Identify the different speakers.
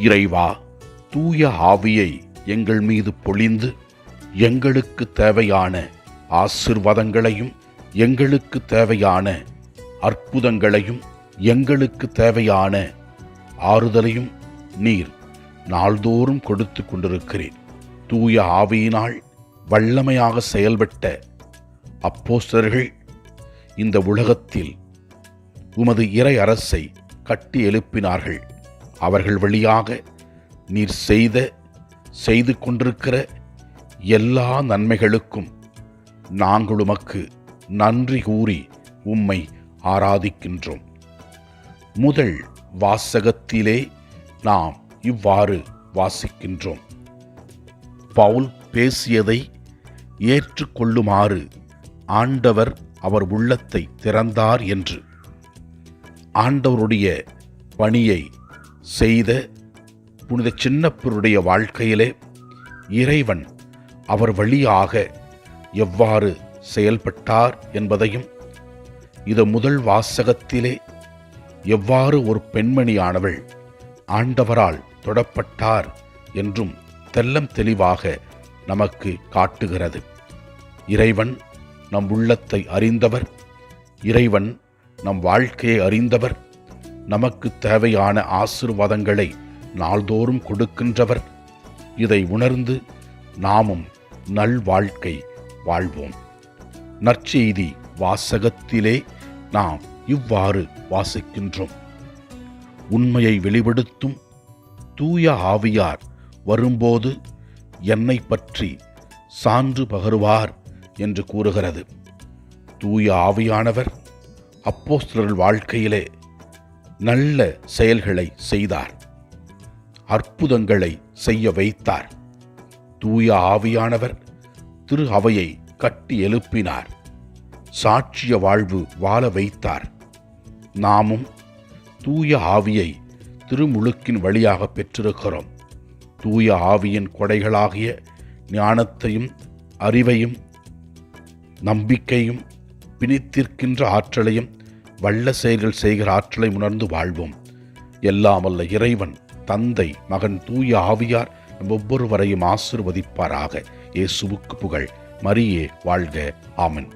Speaker 1: இறைவா, தூய ஆவியை எங்கள் மீது பொழிந்து எங்களுக்கு தேவையான ஆசீர்வாதங்களையும் எங்களுக்கு தேவையான அற்புதங்களையும் எங்களுக்கு தேவையான ஆறுதலையும் நீர் நாள்தோறும் கொடுத்து கொண்டிருக்கிறேன். தூய ஆவியினால் வல்லமையாக செயல்பட்ட அப்போஸ்தலர்கள் இந்த உலகத்தில் உமது இறை அரசை கட்டி எழுப்பினார்கள். அவர்கள் வழியாக நீர் செய்து கொண்டிருக்கிற எல்லா நன்மைகளுக்கும் நாங்கள் உமக்கு நன்றி கூறி உம்மை ஆராதிக்கின்றோம். முதல் வாசகத்திலே நாம் இவ்வாறு வாசிக்கின்றோம். பவுல் பேசியதை ஏற்றுக்கொள்ளுமாறு ஆண்டவர் அவர் உள்ளத்தை திறந்தார் என்று. ஆண்டவருடைய பணியை செய்த புனித சின்னப்பருடைய வாழ்க்கையிலே இறைவன் அவர் வழியாக எவ்வாறு செயல்பட்டார் என்பதையும், இது முதல் வாசகத்திலே எவ்வாறு ஒரு பெண்மணியானவள் ஆண்டவரால் தொடப்பட்டார் என்றும் தெல்லம் தெளிவாக நமக்கு காட்டுகிறது. இறைவன் நம் உள்ளத்தை அறிந்தவர், இறைவன் நம் வாழ்க்கையை அறிந்தவர், நமக்கு தேவையான ஆசீர்வாதங்களை நாள்தோறும் கொடுக்கின்றவர். இதை உணர்ந்து நாமும் நல்வாழ்க்கை வாழ்வோம். நற்செய்தி வாசகத்திலே நாம் இவ்வாறு வாசிக்கின்றோம். உண்மையை வெளிப்படுத்தும் தூய ஆவியார் வரும்போது என்னை பற்றி சான்று பகருவார் என்று கூறுகிறது. தூய ஆவியானவர் அப்போஸ்தலர்கள் வாழ்க்கையிலே நல்ல செயல்களை செய்தார், அற்புதங்களை செய்ய வைத்தார். தூய ஆவியானவர் திரு அவையை கட்டி எழுப்பினார், சாட்சிய வாழ்வு வாழ வைத்தார். நாமும் தூய ஆவியை திருமுழுக்கின் வழியாக பெற்றிருக்கிறோம். தூய ஆவியின் கொடைகளாகிய ஞானத்தையும் அறிவையும் நம்பிக்கையும் பிணித்திருக்கின்ற ஆற்றலையும் வல்ல செயல்கள் செய்கிற ஆற்றலை உணர்ந்து வாழ்வோம். எல்லாம் வல்ல இறைவன் தந்தை, மகன், தூய ஆவியார் நம் ஒவ்வொருவரையும் ஆசீர்வதிப்பாராக. இயேசுவுக்கு புகழ். மரியே வாழ்க. ஆமென்.